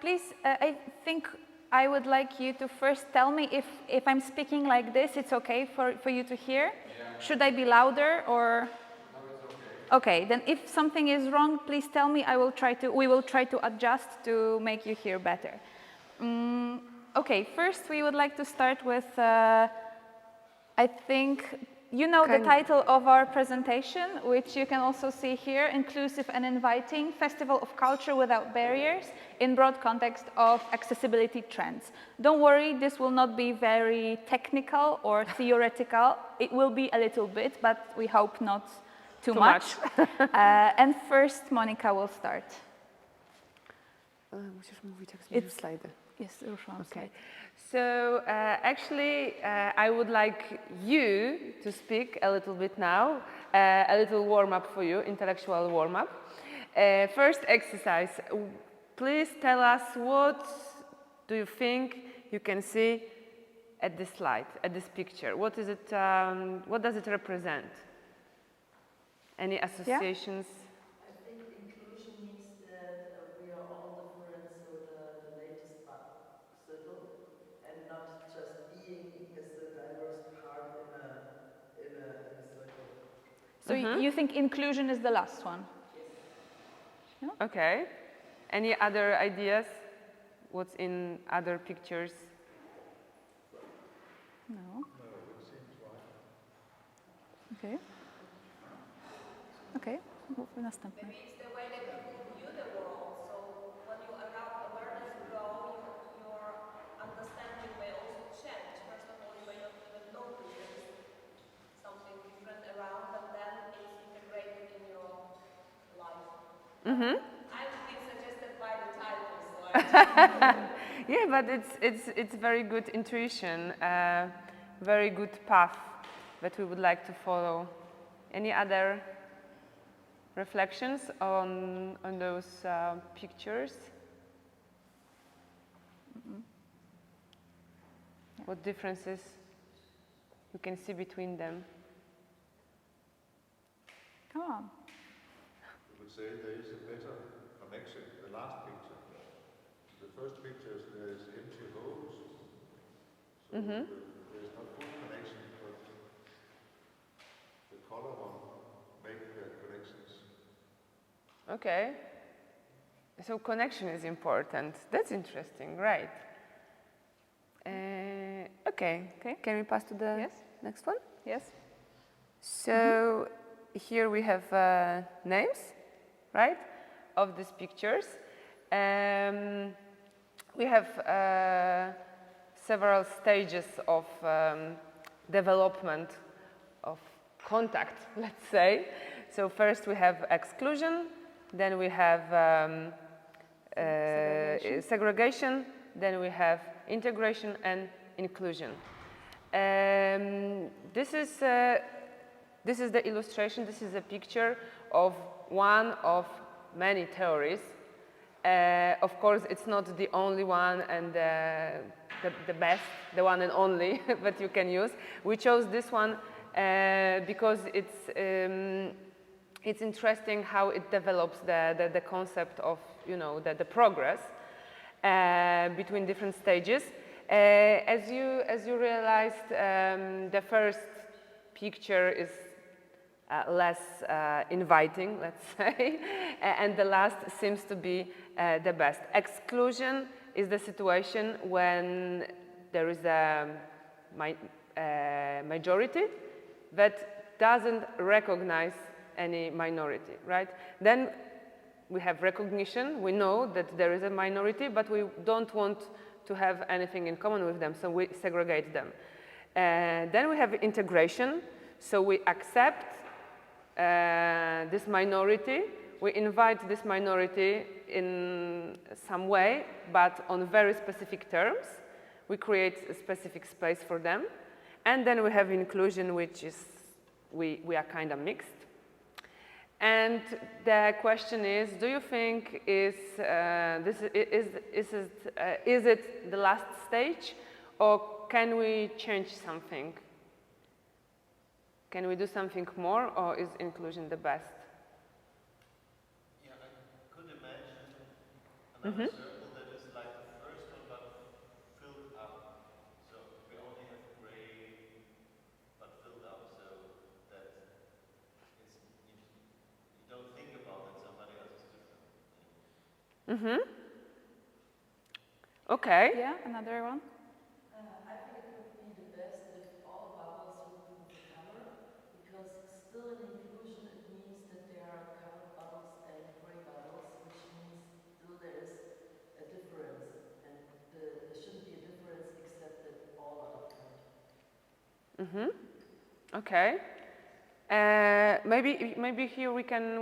please, I think I would like you to first tell me if I'm speaking like this, it's okay for you to hear? Yeah. Should I be louder or? No, it's okay. Okay, then if something is wrong, please tell me. We will try to adjust to make you hear better. Okay, first we would like to start with, I think, you know the title of our presentation, which you can also see here, Inclusive and Inviting, Festival of Culture Without Barriers in broad context of accessibility trends. Don't worry, this will not be very technical or theoretical. It will be a little bit, but we hope not too much. And first, Monika will start. Musisz mówić, jak zmienisz slajdy. Yes, ruszam slide. So actually, I would like you to speak a little bit now, a little warm-up for you, intellectual warm-up. First exercise, please tell us what do you think you can see at this slide, at this picture. What is it? What does it represent? Any associations? I think inclusion means that we are all different, so the latest but subtle, and not just being as the diverse part in a circle. So you think inclusion is the last one? Yes. Yeah? Okay. Any other ideas? What's in other pictures? No. No, it seems right. Okay. Okay, mówmy następny. Maybe it's the way that people view the world. So when you allow awareness to grow, your understanding may also change. First of all, you may not even notice there is something different around, and then it's integrated in your life. I'm being suggested by the title, so Yeah, but it's very good intuition, very good path that we would like to follow. Any other reflections on those pictures? What differences you can see between them? Come on. I would say there is a better connection. The last picture. The first pictures, there is empty holes. So there is not full connection, but the color one make connections. Okay. So connection is important. That's interesting, right? Okay. Can we pass to the next one? Yes. So here we have names, right, of these pictures. We have several stages of development of contact, let's say. So first we have exclusion, then we have segregation, then we have integration and inclusion. This is the illustration. This is a picture of one of many theories. Of course, it's not the only one and the best, the one and only that you can use. We chose this one because it's interesting how it develops the concept of, you know, the progress between different stages. As you realized, the first picture is less inviting, let's say, and the last seems to be the best. Exclusion is the situation when there is a majority that doesn't recognize any minority, right? Then we have recognition. We know that there is a minority, but we don't want to have anything in common with them, so we segregate them. Then we have integration. So we accept this minority. We invite this minority in some way, but on very specific terms. We create a specific space for them. And then we have inclusion, which is we are kind of mixed. And the question is, do you think is it the last stage, or can we change something? Can we do something more, or is inclusion the best? Yeah, I could imagine another circle that is like Okay. Yeah, another one. I think it would be the best if all bubbles would move the color, because still in inclusion it means that there are colored bubbles and gray bubbles, which means still there is a difference, and there shouldn't be a difference except that all are different. Okay. Maybe here we can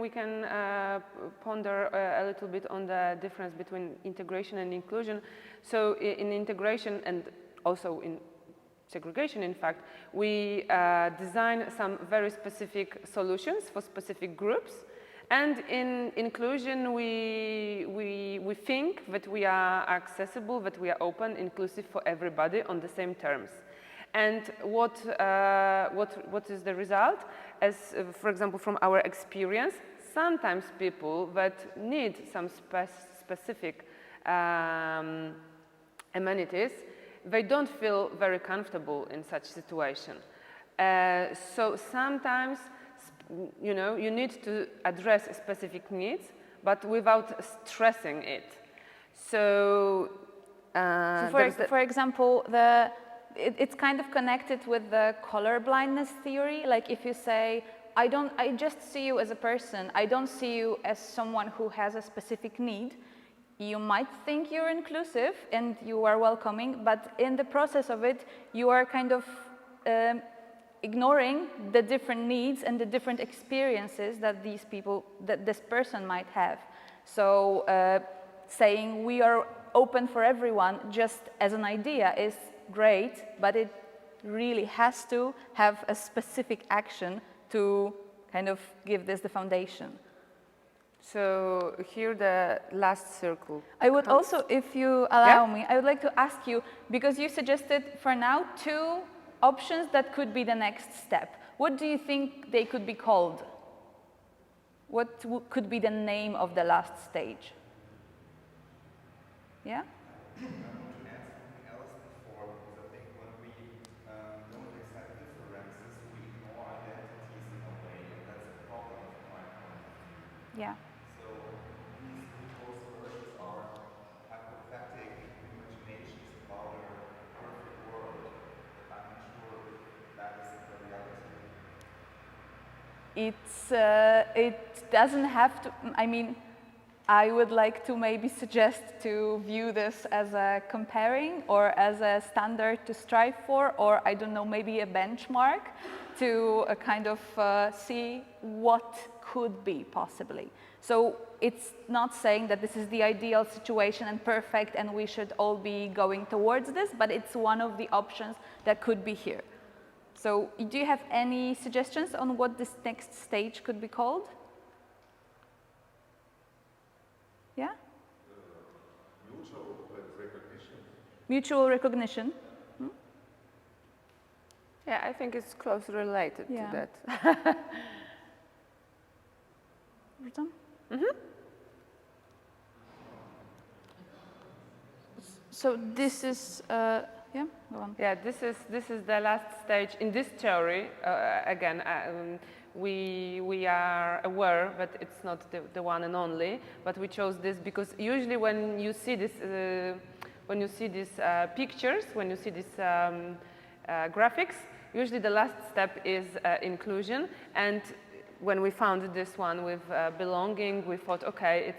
ponder a little bit on the difference between integration and inclusion. So in integration and also in segregation, in fact, we design some very specific solutions for specific groups. And in inclusion, we think that we are accessible, that we are open, inclusive for everybody on the same terms. And what is the result? As, for example, from our experience, sometimes people that need some specific amenities, they don't feel very comfortable in such situation. So sometimes, you know, you need to address specific needs, but without stressing it. So, For example, it's kind of connected with the color blindness theory. Like if you say, I just see you as a person, I don't see you as someone who has a specific need, you might think you're inclusive and you are welcoming, but in the process of it, you are kind of ignoring the different needs and the different experiences that this person might have. So saying we are open for everyone just as an idea is great, but it really has to have a specific action to kind of give this the foundation. So here the last circle. I would also, if you allow me, I would like to ask you, because you suggested for now 2 options that could be the next step. What do you think they could be called? What could be the name of the last stage? Yeah? Yeah. So these proposed versions are hypothetic imaginations about a perfect world, but I'm not sure that is the reality. It doesn't have to, I mean, I would like to maybe suggest to view this as a comparing or as a standard to strive for, or I don't know, maybe a benchmark to kind of see what could be possibly. So it's not saying that this is the ideal situation and perfect and we should all be going towards this, but it's one of the options that could be here. So do you have any suggestions on what this next stage could be called? Yeah? Mutual recognition. Mutual recognition. Yeah, I think it's closely related to that. So this is, yeah, go on. Yeah, this is the last stage in this theory. Again, we are aware that it's not the one and only, but we chose this because usually when you see this, these pictures, when you see these graphics, usually the last step is inclusion. And when we found this one with belonging, we thought, okay,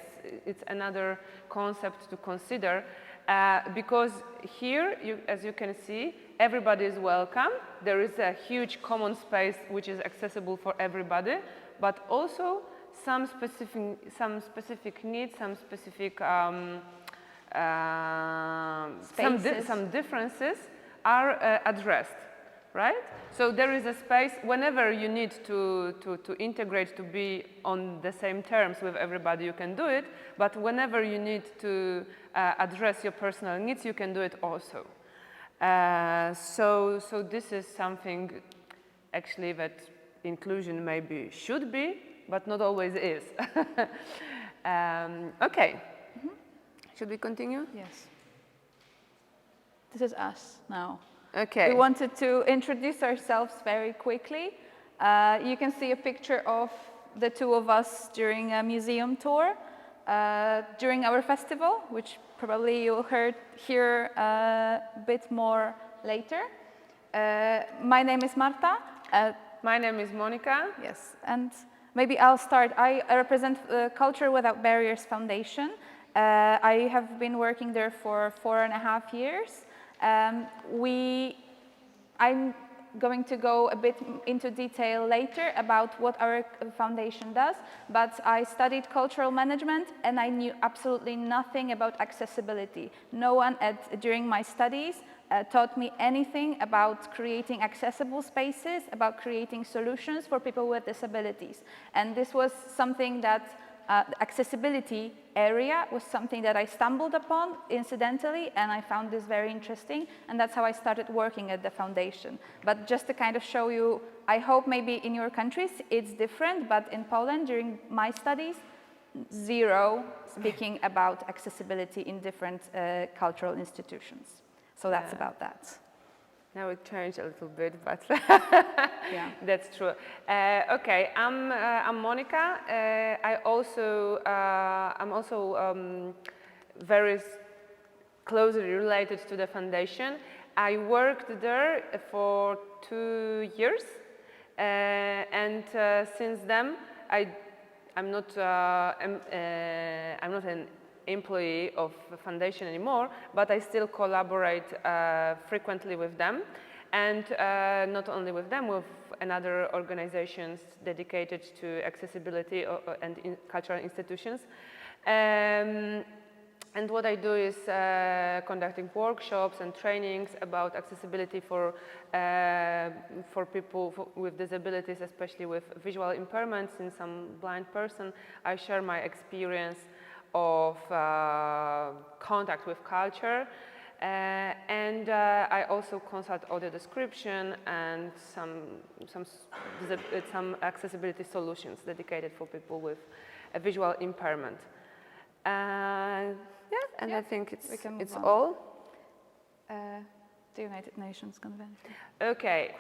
it's another concept to consider. Because here, as you can see, everybody is welcome. There is a huge common space which is accessible for everybody, but also some specific needs, some specific some differences are addressed, right? So there is a space whenever you need to integrate, to be on the same terms with everybody, you can do it. But whenever you need to address your personal needs, you can do it also. So this is something actually that inclusion maybe should be, but not always is. Okay. Should we continue? Yes. This is us now. Okay. We wanted to introduce ourselves very quickly. You can see a picture of the 2 of us during a museum tour. during our festival, which probably you'll hear a bit more later. My name is Marta. My name is Monika. Yes, and maybe I'll start. I represent Culture Without Barriers Foundation. I have been working there for 4.5 years. I'm going to go a bit into detail later about what our foundation does, but I studied cultural management and I knew absolutely nothing about accessibility. No one during my studies taught me anything about creating accessible spaces, about creating solutions for people with disabilities. And this was something that the accessibility area was something that I stumbled upon incidentally, and I found this very interesting, and that's how I started working at the foundation. But just to kind of show you, I hope maybe in your countries it's different, but in Poland during my studies, zero speaking about accessibility in different cultural institutions. So that's about that. Now it changed a little bit, but Yeah. that's true. Okay, I'm Monika. I'm also very closely related to the foundation. I worked there for 2 years, and since then I'm not an employee of the foundation anymore, but I still collaborate frequently with them, and not only with them, with another organizations dedicated to accessibility and cultural institutions. And what I do is conducting workshops and trainings about accessibility for people with disabilities, especially with visual impairments and some blind person. I share my experience of contact with culture, and I also consult audio description and some accessibility solutions dedicated for people with a visual impairment. I think it's all. The United Nations Convention. Okay.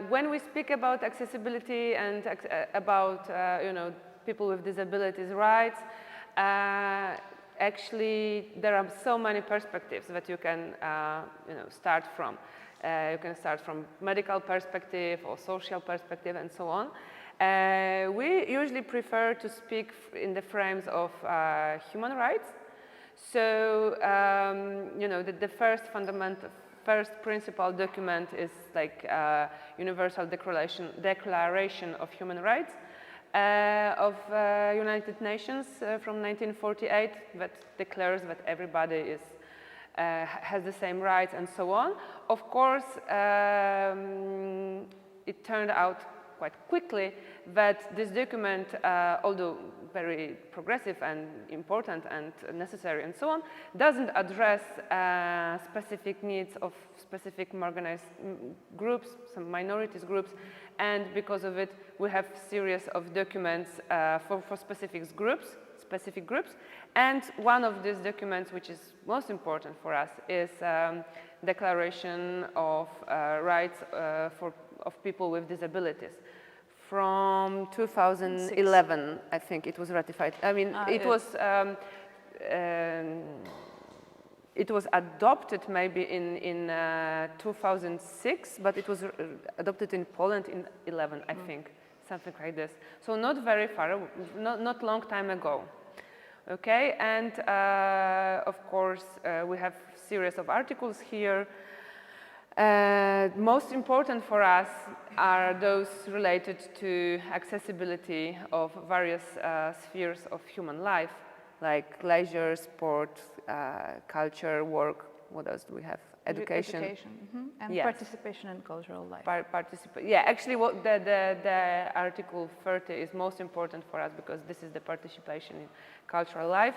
When we speak about accessibility and about people with disabilities rights, actually there are so many perspectives that you can start from. You can start from medical perspective or social perspective and so on. We usually prefer to speak in the frames of human rights. So the first principal document is like Universal Declaration of Human Rights of United Nations from 1948 that declares that everybody has the same rights and so on. Of course, it turned out quite quickly that this document, although very progressive and important and necessary and so on, doesn't address specific needs of specific marginalized groups, some minorities groups, and because of it, we have series of documents for specific groups. And one of these documents, which is most important for us, is Declaration of Rights of People with Disabilities. From 2011, I think it was ratified. I mean, it was adopted maybe in 2006, but it was adopted in Poland in 2011, I think, something like this. So not very far, not long time ago. Okay, and of course we have series of articles here. Most important for us are those related to accessibility of various spheres of human life, like leisure, sport, culture, work. What else do we have? Education. And yes. Participation in cultural life. Actually, what the Article 30 is most important for us because this is the participation in cultural life.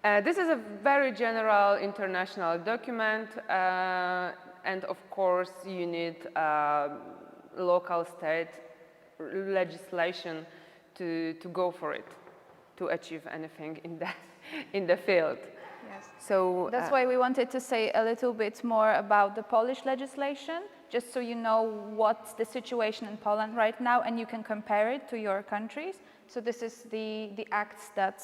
This is a very general international document, and of course you need local state legislation to go for it, to achieve anything in the field. Yes. So that's why we wanted to say a little bit more about the Polish legislation, just so you know what's the situation in Poland right now and you can compare it to your countries, So this is the acts that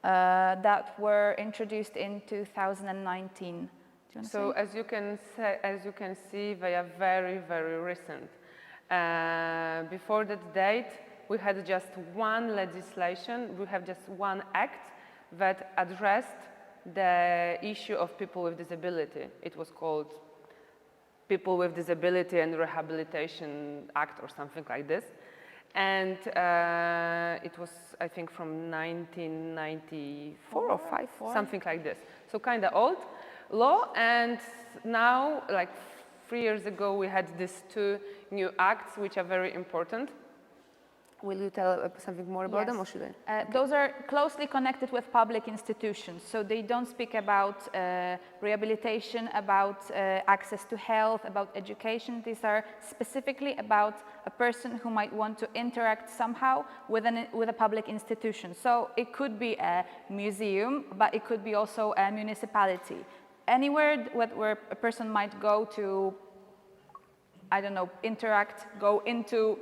that were introduced in 2019. So as you can see, they are very, very recent. Before that date, we had just one legislation, we have just one act that addressed the issue of people with disability. It was called People with Disability and Rehabilitation Act or something like this. And it was, I think, from 1994 or 5, something like this. So kind of old law. And now, like 3 years ago, we had these 2 new acts, which are very important. Will you tell something more about them, or should I? Okay. Those are closely connected with public institutions, so they don't speak about rehabilitation, about access to health, about education. These are specifically about a person who might want to interact somehow with a public institution. So it could be a museum, but it could be also a municipality. Anywhere where a person might go to, I don't know, interact, go into,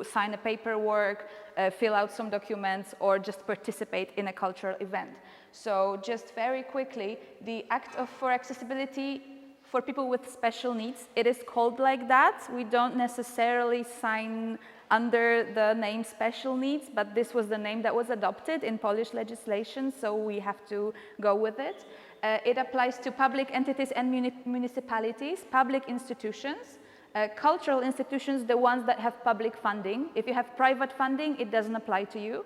sign a paperwork, fill out some documents, or just participate in a cultural event. So just very quickly, the Act for Accessibility for People with Special Needs, it is called like that. We don't necessarily sign under the name special needs, but this was the name that was adopted in Polish legislation, so we have to go with it. It applies to public entities and municipalities, public institutions, cultural institutions, the ones that have public funding. If you have private funding, it doesn't apply to you.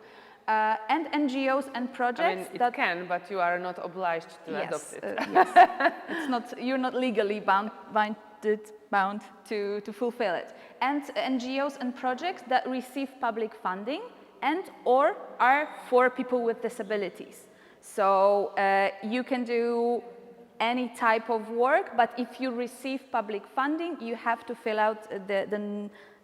And NGOs and projects. I mean, it can, but you are not obliged to adopt it. Yes, it's not. You're not legally bound to fulfill it. And NGOs and projects that receive public funding and or are for people with disabilities. So you can do any type of work, but if you receive public funding, you have to fill out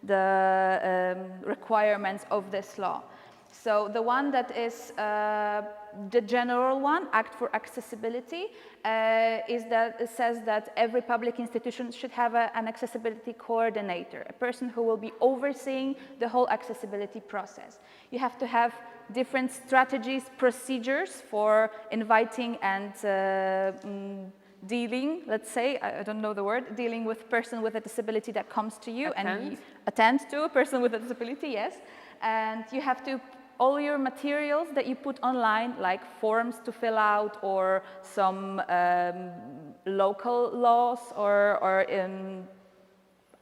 the requirements of this law. So the one that is the general one, Act for Accessibility, it says that every public institution should have an accessibility coordinator, a person who will be overseeing the whole accessibility process. You have to have different strategies, procedures for inviting and dealing, let's say, I don't know the word, dealing with a person with a disability that comes to you and you attend to a person with a disability, yes. And you have to, all your materials that you put online, like forms to fill out or some local laws or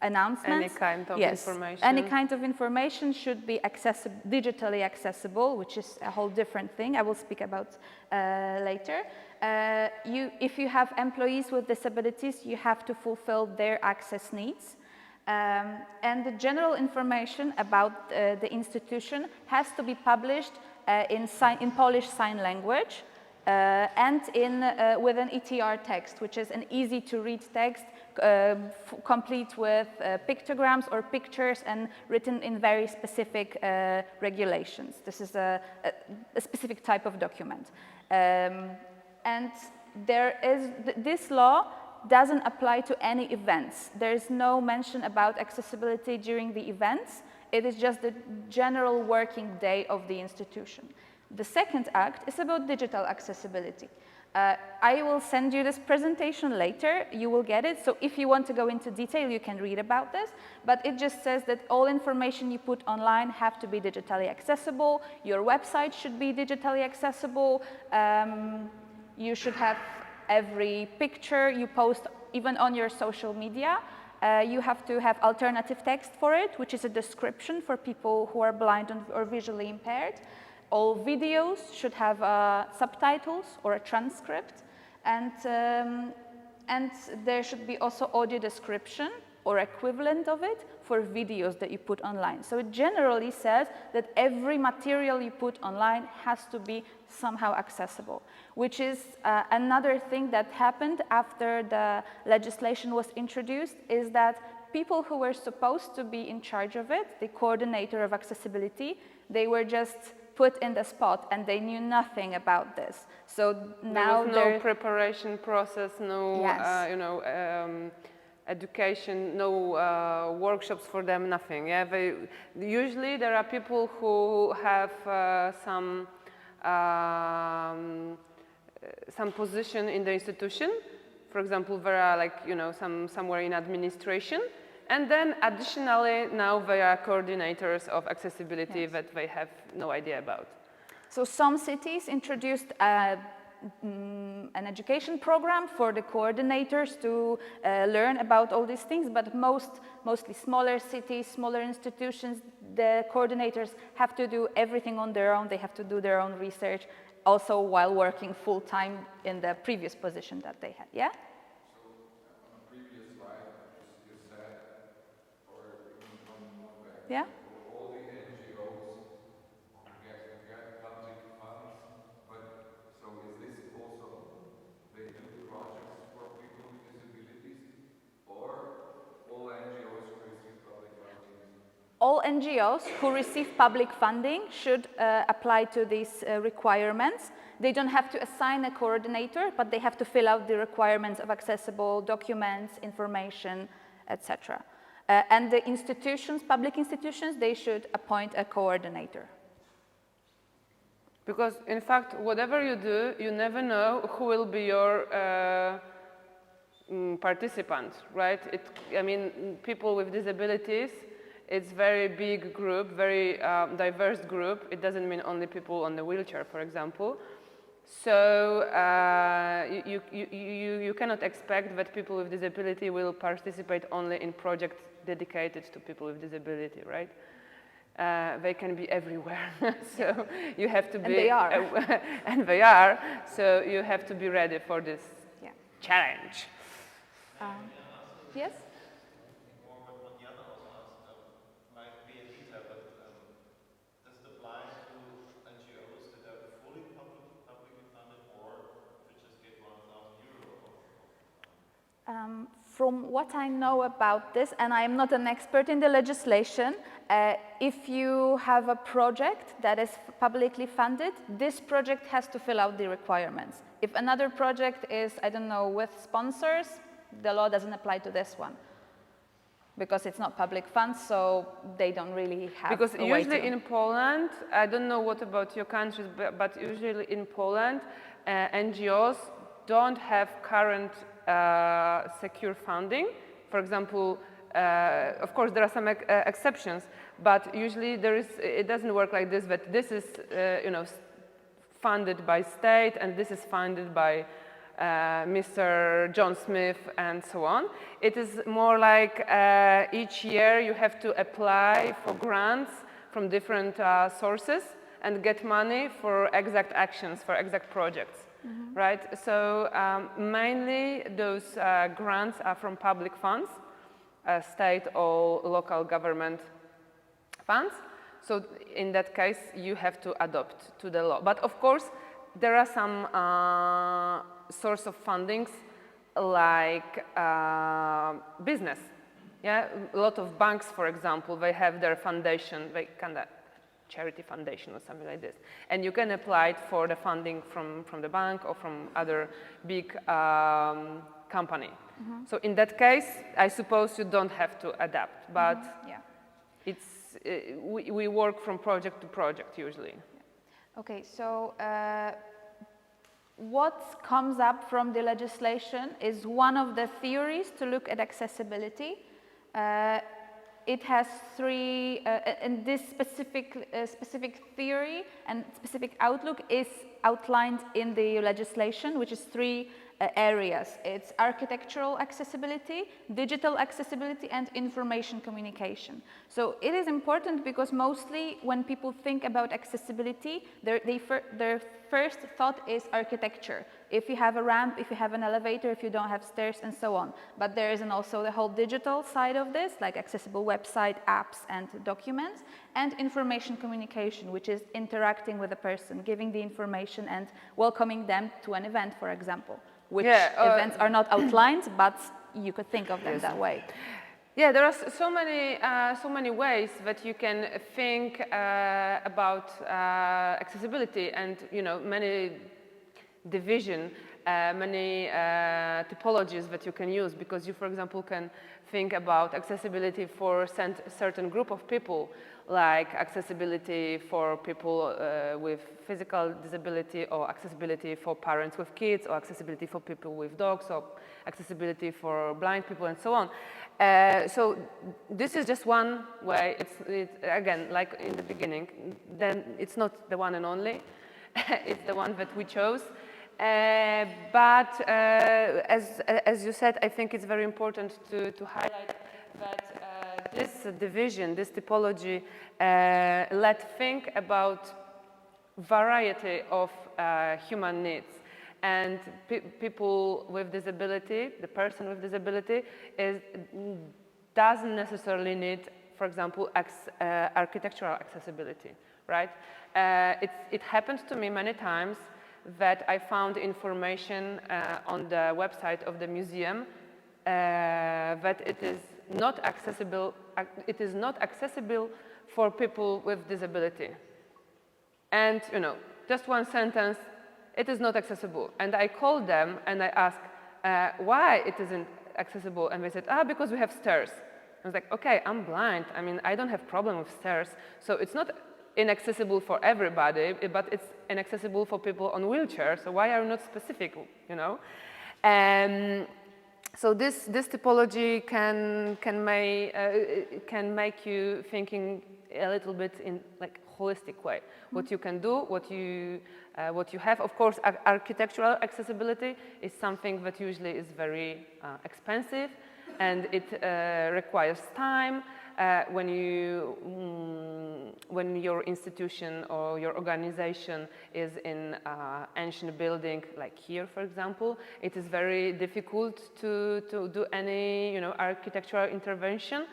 announcements. Any kind of information. Any kind of information should be digitally accessible, which is a whole different thing I will speak about later. If you have employees with disabilities, you have to fulfill their access needs. And the general information about the institution has to be published in Polish Sign Language and with an ETR text, which is an easy-to-read text, complete with pictograms or pictures and written in very specific regulations. This is a specific type of document. And this law doesn't apply to any events. There is no mention about accessibility during the events. It is just the general working day of the institution. The second act is about digital accessibility. I will send you this presentation later. You will get it. So if you want to go into detail, you can read about this. But it just says that all information you put online have to be digitally accessible. Your website should be digitally accessible. You should have every picture you post, even on your social media. You have to have alternative text for it, which is a description for people who are blind or visually impaired. All videos should have subtitles or a transcript, and there should be also audio description or equivalent of it for videos that you put online. So it generally says that every material you put online has to be somehow accessible, which is another thing that happened after the legislation was introduced, is that people who were supposed to be in charge of it, the coordinator of accessibility, they were just put in the spot and they knew nothing about this. So now there was no preparation process, no education, no workshops for them, nothing. Yeah, usually there are people who have some position in the institution. For example, there are like, you know, somewhere in administration. And then additionally, now they are coordinators of accessibility Yes. that they have no idea about. So some cities introduced an education program for the coordinators to learn about all these things, but mostly smaller cities, smaller institutions, the coordinators have to do everything on their own. They have to do their own research, also while working full-time in the previous position that they had, yeah? So on a previous slide, you said, or even one back, Yeah? all the NGOs get public funds, but so is this also they do projects for people with disabilities, or all NGOs who receive public funding? All NGOs who receive public funding should apply to these requirements. They don't have to assign a coordinator, but they have to fill out the requirements of accessible documents, information, etc. And the institutions, public institutions, they should appoint a coordinator. Because in fact, whatever you do, you never know who will be your participant, right? I mean, people with disabilities, it's very big group, very diverse group. It doesn't mean only people on the wheelchair, for example. So you cannot expect that people with disability will participate only in projects dedicated to people with disability, right? They can be everywhere, so you have to be. And they are. And they are, so you have to be ready for this challenge. Yes? More what Jana also asked, might be a detail, but does it apply to NGOs that are fully publicly funded, or if it just get €1,000? From what I know about this, and I am not an expert in the legislation, if you have a project that is publicly funded, this project has to fill out the requirements. If another project is, I don't know, with sponsors, the law doesn't apply to this one because it's not public funds, so they don't really have Because a way usually to. in Poland, I don't know what about your countries, but usually in Poland, NGOs don't have current secure funding. For example, of course there are some exceptions, but usually it doesn't work like this, that this is funded by state and this is funded by Mr. John Smith and so on. It is more like each year you have to apply for grants from different sources and get money for exact actions, for exact projects. Right? So mainly those grants are from public funds, state or local government funds. So in that case, you have to adopt to the law. But of course, there are some source of fundings like business. Yeah, a lot of banks, for example, they have their foundation, they kind of charity foundation or something like this. And you can apply it for the funding from the bank or from other big company. So in that case, I suppose you don't have to adapt, but it's, we work from project to project usually. Okay, so what comes up from the legislation is one of the theories to look at accessibility. It has three, and this specific theory and specific outlook is outlined in the legislation, which is three areas. It's architectural accessibility, digital accessibility, and information communication. So it is important because mostly when people think about accessibility, their first thought is architecture. If you have a ramp, if you have an elevator, if you don't have stairs, and so on. But there is also the whole digital side of this, like accessible website, apps, and documents, and information communication, which is interacting with a person, giving the information and welcoming them to an event, for example, which events are not outlined, but you could think of them that way. Yeah, there are so many ways that you can think about accessibility, and many division. many typologies that you can use, because you, for example, can think about accessibility for a certain group of people, like accessibility for people with physical disability, or accessibility for parents with kids, or accessibility for people with dogs, or accessibility for blind people, and so on. So this is just one way. It's again, like in the beginning, then it's not the one and only. It's the one that we chose. But as you said, I think it's very important to highlight that this division, this typology, let's think about variety of human needs. And people with disability, the person with disability, doesn't necessarily need, for example, architectural accessibility, right? It happened to me many times that I found information on the website of the museum that it is not accessible. It is not accessible for people with disability. And just one sentence. It is not accessible. And I called them and I asked why it isn't accessible. And they said, because we have stairs. I was like, okay, I'm blind. I mean, I don't have problem with stairs. So it's not inaccessible for everybody, but it's inaccessible for people on wheelchairs. So why are you not specific, So this typology can make you thinking a little bit in like holistic way. What you can do, what you have. Of course, architectural accessibility is something that usually is very expensive, and it requires time. When your institution or your organization is in ancient building, like here, for example, it is very difficult to do any architectural intervention.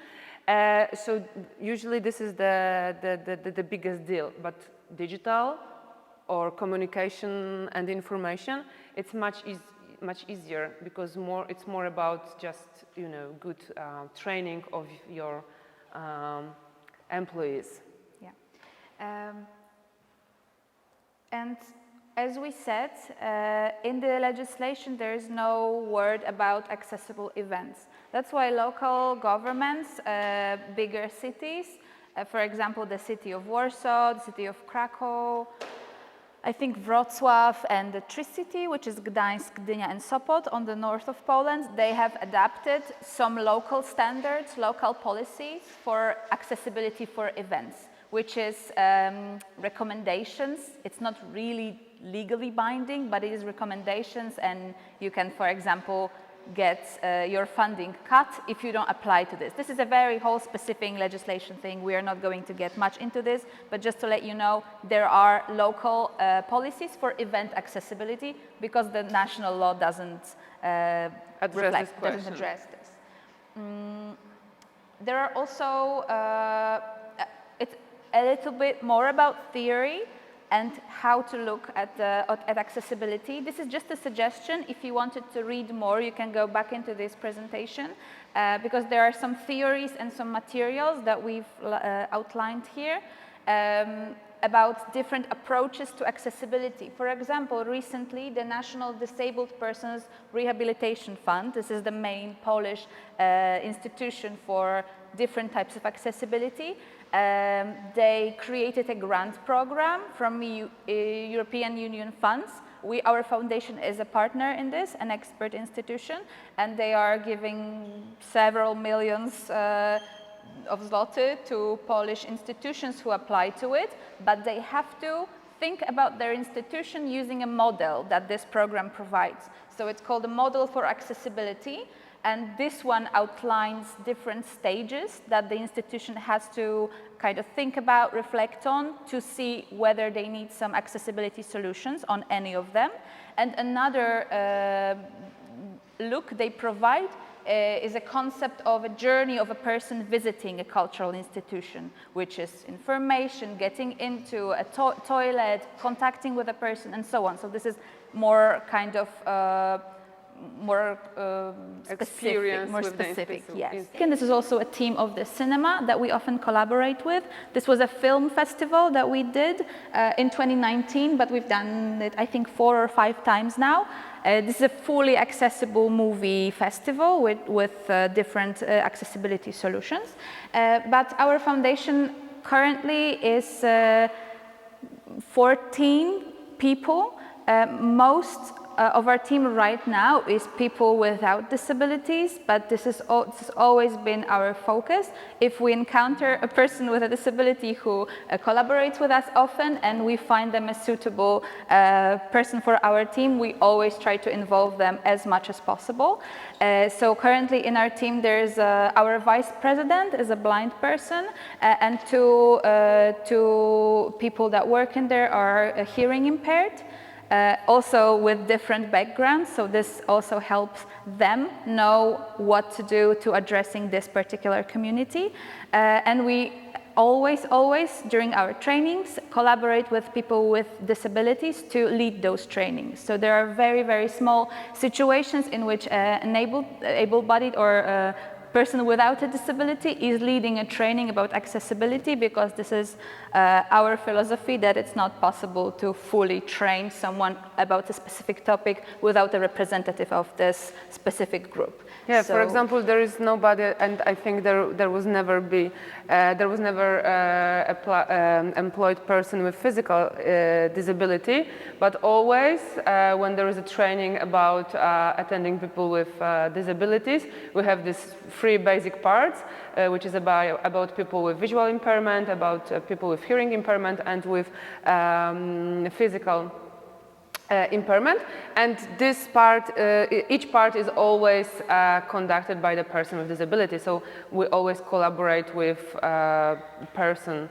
So usually this is the biggest deal. But digital or communication and information, it's much easier, because it's more about just good training of your employees. Yeah. And as we said, in the legislation there is no word about accessible events. That's why local governments, bigger cities, for example, the city of Warsaw, the city of Krakow, I think Wrocław, and the Tri-City, which is Gdańsk, Gdynia, and Sopot on the north of Poland, they have adapted some local standards, local policies for accessibility for events, which is recommendations. It's not really legally binding, but it is recommendations, and you can, for example, get your funding cut if you don't apply to this. This is a very whole specific legislation thing. We are not going to get much into this, but just to let you know, there are local policies for event accessibility, because the national law doesn't address this. There are also, it's a little bit more about theory and how to look at accessibility. This is just a suggestion. If you wanted to read more, you can go back into this presentation, because there are some theories and some materials that we've outlined here about different approaches to accessibility. For example, recently, the National Disabled Persons Rehabilitation Fund, this is the main Polish institution for different types of accessibility, they created a grant program from European Union funds. Our foundation is a partner in this, an expert institution, and they are giving several millions of zloty to Polish institutions who apply to it, but they have to think about their institution using a model that this program provides. So it's called a model for accessibility. And this one outlines different stages that the institution has to kind of think about, reflect on, to see whether they need some accessibility solutions on any of them. And another look they provide is a concept of a journey of a person visiting a cultural institution, which is information, getting into a toilet, contacting with a person, and so on. So this is more kind of more specific, yes. And this is also a team of the cinema that we often collaborate with. This was a film festival that we did in 2019, but we've done it, I think, 4 or 5 times now. This is a fully accessible movie festival with different accessibility solutions. But our foundation currently is 14 people. Most of our team right now is people without disabilities, but this has always been our focus. If we encounter a person with a disability who collaborates with us often and we find them a suitable person for our team, we always try to involve them as much as possible. So currently in our team there's our vice president is a blind person, and two people that work in there are hearing impaired. Also with different backgrounds, so this also helps them know what to do to addressing this particular community. And we always during our trainings collaborate with people with disabilities to lead those trainings. So there are very small situations in which an able-bodied or person without a disability is leading a training about accessibility, because this is our philosophy that it's not possible to fully train someone about a specific topic without a representative of this specific group. Yeah, So, for example, there is nobody, and I think there was never employed person with physical disability, but always when there is a training about attending people with disabilities, we have these 3 basic parts, which is about people with visual impairment, about people with hearing impairment, and with physical impairment. And this part, each part is always conducted by the person with disability. So we always collaborate with person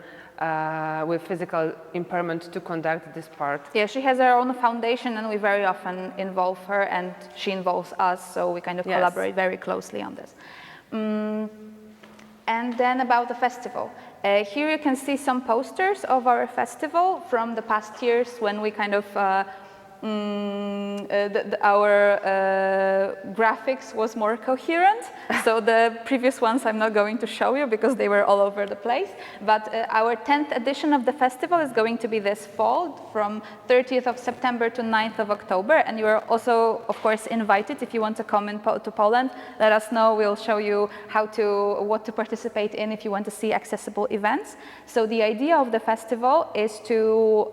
with physical impairment to conduct this part. yeah, she has her own foundation and we very often involve her and she involves us, so we kind of collaborate very closely on this. And then about the festival. Here you can see some posters of our festival from the past years when we kind of our graphics was more coherent. So the previous ones I'm not going to show you because they were all over the place. But our 10th edition of the festival is going to be this fall from 30th of September to 9th of October. And you are also, of course, invited if you want to come to Poland. Let us know. We'll show you what to participate in if you want to see accessible events. So the idea of the festival is to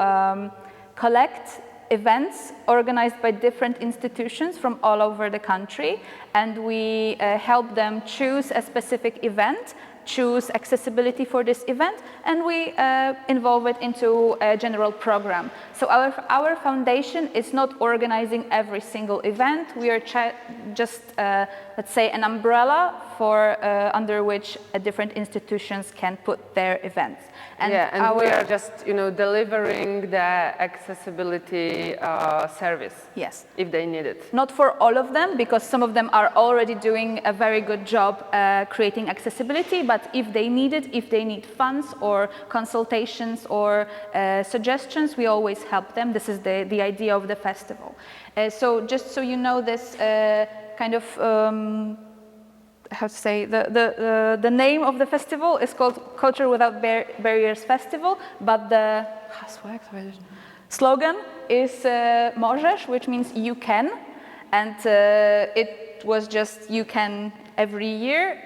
collect events organized by different institutions from all over the country, and we help them choose a specific event, choose accessibility for this event, and we involve it into a general program. So our foundation is not organizing every single event. We are just, let's say, an umbrella for under which different institutions can put their events. And we are just, delivering the accessibility service. Yes. If they need it. Not for all of them, because some of them are already doing a very good job creating accessibility, but if they need it, if they need funds or consultations or suggestions, we always help them. This is the idea of the festival. So just so you know, this kind of how to say, the name of the festival is called Culture Without Barriers Festival, but the slogan is Możesz, which means you can, and it was just you can every year.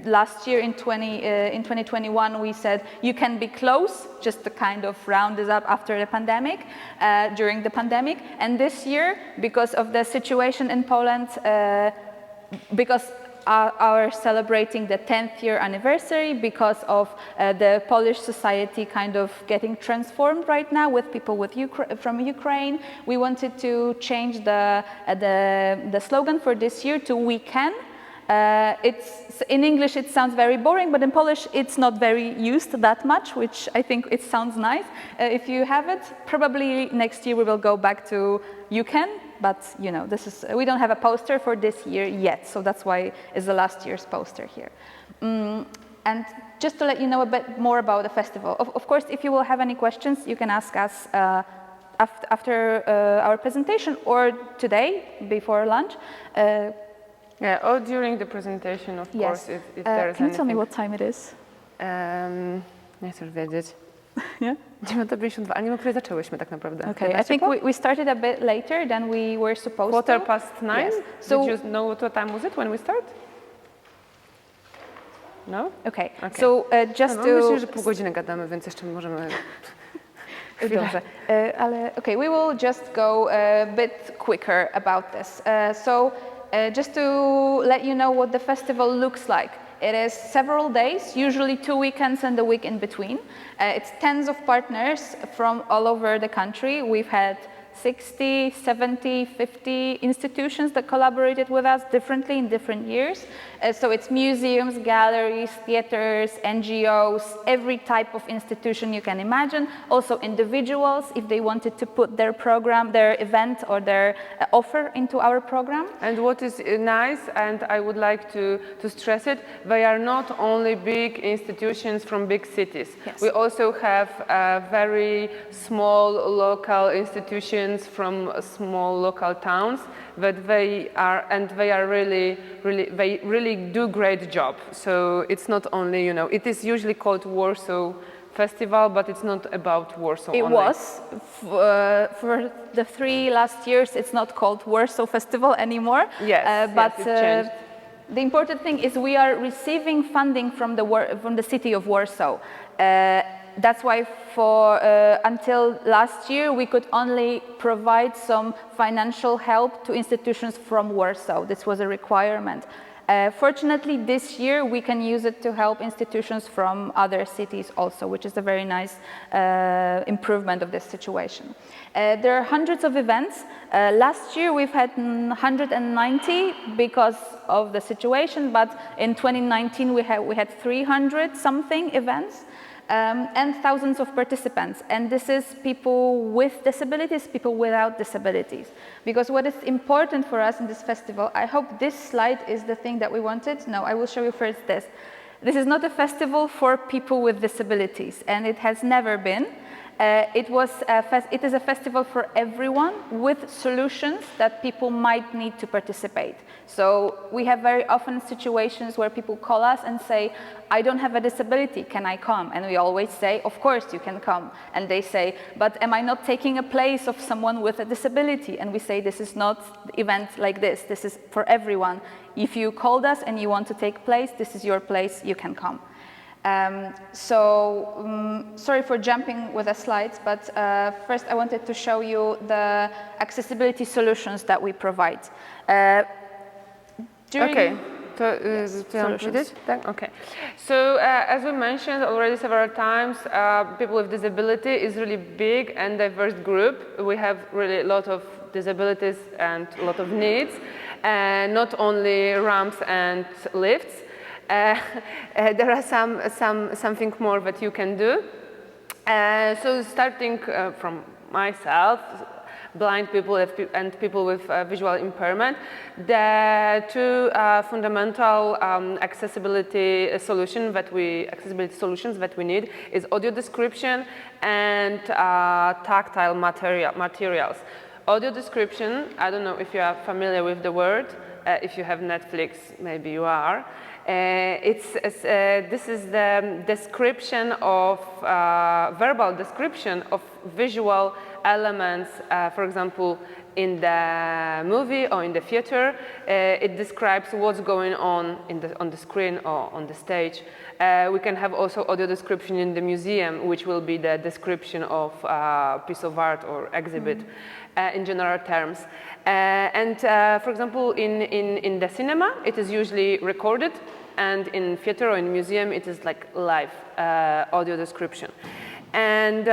Last year in 2021 we said you can be close, just to kind of round this up after the pandemic, during the pandemic. And this year, because of the situation in Poland, because are celebrating the 10th year anniversary, because of the Polish society kind of getting transformed right now with people from Ukraine. We wanted to change the slogan for this year to "We Can." It's in English it sounds very boring, but in Polish it's not very used that much, which I think it sounds nice. If you have it, probably next year we will go back to "You Can." But this is, we don't have a poster for this year yet, so that's why it's the last year's poster here. And just to let you know a bit more about the festival. Of course, if you will have any questions, you can ask us after our presentation or today before lunch. Or during the presentation, of course, if there is Can you tell me anything. what time it is? Nie chcesz wiedzieć. Yeah. 9:52, a nie wiem, o której zaczęłyśmy tak naprawdę. Okay, I 15 think po? we started a bit later than we were supposed to. 9:15? Yes. So, Did you know what time was it when we start? No? okay. Okay. So just No, to... myślę, że pół godziny gadamy, więc jeszcze możemy... chwilę. Dobrze. Okay, we will just go a bit quicker about this. Just to let you know what the festival looks like. It is several days, usually 2 weekends and a week in between. It's tens of partners from all over the country. We've had 60, 70, 50 institutions that collaborated with us differently in different years. So it's museums, galleries, theaters, NGOs, every type of institution you can imagine. Also individuals, if they wanted to put their program, their event or their offer into our program. And what is nice, and I would like to stress it, they are not only big institutions from big cities. Yes. We also have very small local institutions from small local towns that they are really do great job. So it's not only, it is usually called Warsaw Festival, but it's not about Warsaw It only. was. For the 3 last years, it's not called Warsaw Festival anymore. Yes, but yes, it changed. the important thing is we are receiving funding from the city of Warsaw. That's why until last year, we could only provide some financial help to institutions from Warsaw. This was a requirement. Fortunately, this year, we can use it to help institutions from other cities also, which is a very nice improvement of this situation. There are hundreds of events. Last year, we've had 190 because of the situation, but in 2019, we had 300 something events. And thousands of participants. And this is people with disabilities, people without disabilities. Because what is important for us in this festival, I hope this slide is the thing that we wanted. No, I will show you first this. This is not a festival for people with disabilities, and it has never been. It is a festival for everyone with solutions that people might need to participate. So we have very often situations where people call us and say, I don't have a disability, can I come? And we always say, of course you can come. And they say, but am I not taking a place of someone with a disability? And we say, this is not an event like this. This is for everyone. If you called us and you want to take place, this is your place, you can come. Sorry for jumping with the slides, but first I wanted to show you the accessibility solutions that we provide. Okay. Solutions. Okay. So as we mentioned already several times, people with disability is really big and diverse group. We have really a lot of disabilities and a lot of needs, not only ramps and lifts. There are something more that you can do. So starting from myself, blind people and people with visual impairment, the two fundamental accessibility solutions that we need is audio description and tactile materials. Audio description, I don't know if you are familiar with the word. If you have Netflix, maybe you are. This is the description of verbal description of visual elements. For example, in the movie or in the theater, it describes what's going on on the screen or on the stage. We can have also audio description in the museum, which will be the description of a piece of art or exhibit in general terms. For example, in the cinema, it is usually recorded, and in theater or in museum, it is like live audio description. And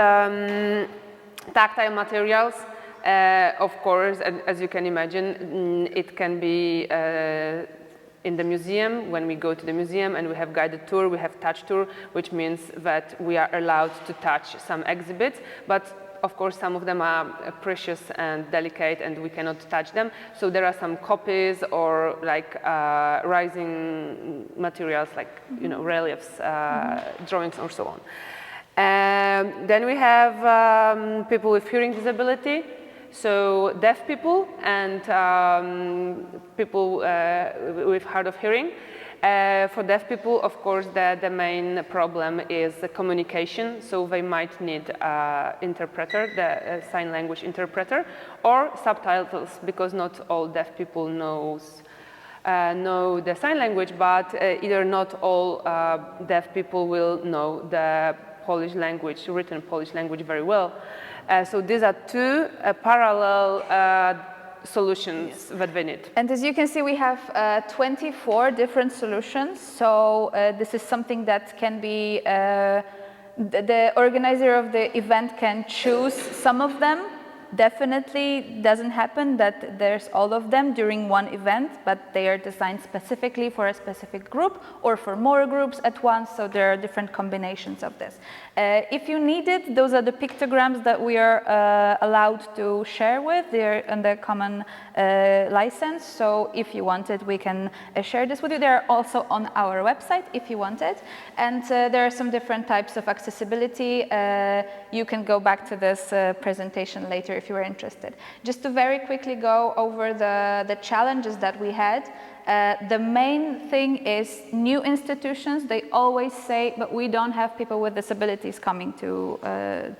tactile materials, of course, as you can imagine, it can be in the museum. When we go to the museum and we have guided tour, we have touch tour, which means that we are allowed to touch some exhibits, but of course, some of them are precious and delicate and we cannot touch them. So there are some copies or like rising materials like, reliefs, drawings or so on. Then we have people with hearing disability. So deaf people and people with hard of hearing. For deaf people, of course, the main problem is the communication, so they might need interpreter, the sign language interpreter, or subtitles, because not all deaf people know the sign language, but either not all deaf people will know the Polish language, written Polish language very well. So these are two parallel solutions that we need. And as you can see, we have 24 different solutions. So this is something that can be, the organizer of the event can choose some of them. Definitely doesn't happen that there's all of them during one event, but they are designed specifically for a specific group or for more groups at once, so there are different combinations of this. If you need it, those are the pictograms that we are allowed to share with. They're under common license, so if you want it, we can share this with you. They're also on our website if you want it. And there are some different types of accessibility. You can go back to this presentation later if you are interested. Just to very quickly go over the challenges that we had. The main thing is new institutions, they always say, but we don't have people with disabilities coming to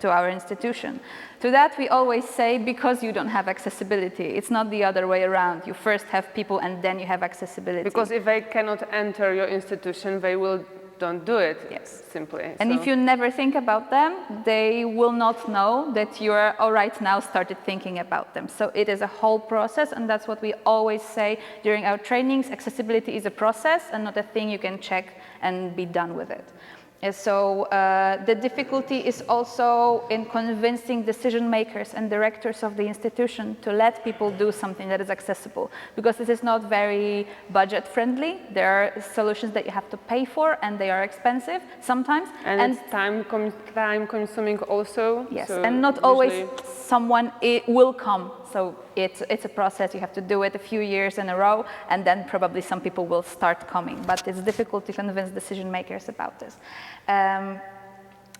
our institution. To that we always say, because you don't have accessibility. It's not the other way around. You first have people and then you have accessibility. Because if they cannot enter your institution, they will don't do it, yes. Simply. And if you never think about them, they will not know that you are, all right, now started thinking about them. So it is a whole process, and that's what we always say during our trainings. Accessibility is a process and not a thing you can check and be done with it. So the difficulty is also in convincing decision makers and directors of the institution to let people do something that is accessible, because this is not very budget friendly. There are solutions that you have to pay for and they are expensive sometimes. And it's time consuming also. Yes, so and not always someone will come. So it's a process. You have to do it a few years in a row, and then probably some people will start coming. But it's difficult to convince decision makers about this.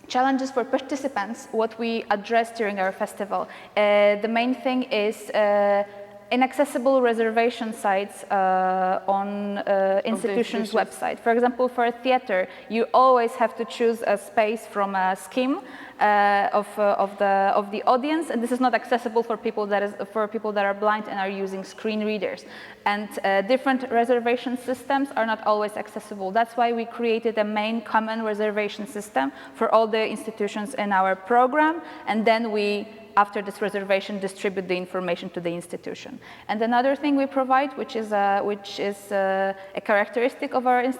Challenges for participants, what we addressed during our festival. The main thing is inaccessible reservation sites on institutions' website. For example, for a theater, you always have to choose a space from a scheme of the audience, and this is not accessible for people that are blind and are using screen readers. And different reservation systems are not always accessible. That's why we created a main common reservation system for all the institutions in our program, and then we, after this reservation, distribute the information to the institution. And another thing we provide, which is a characteristic of our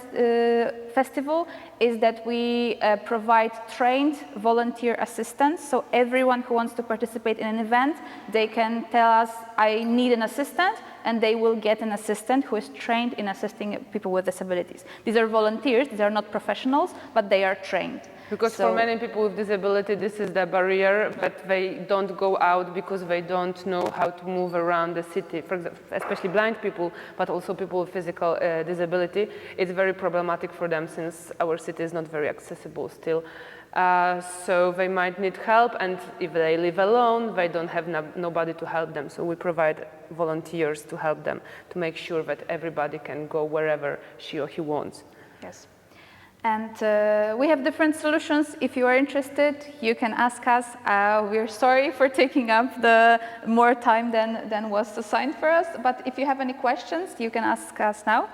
festival, is that we provide trained volunteer assistants. So everyone who wants to participate in an event, they can tell us, I need an assistant, and they will get an assistant who is trained in assisting people with disabilities. These are volunteers, these are not professionals, but they are trained. Because for many people with disability, this is the barrier, but they don't go out because they don't know how to move around the city. For example, especially blind people, but also people with physical disability. It's very problematic for them since our city is not very accessible still. So they might need help, and if they live alone, they don't have nobody to help them. So we provide volunteers to help them, to make sure that everybody can go wherever she or he wants. Yes. And we have different solutions. If you are interested, you can ask us. We're sorry for taking up the more time than was assigned for us, but if you have any questions, you can ask us now.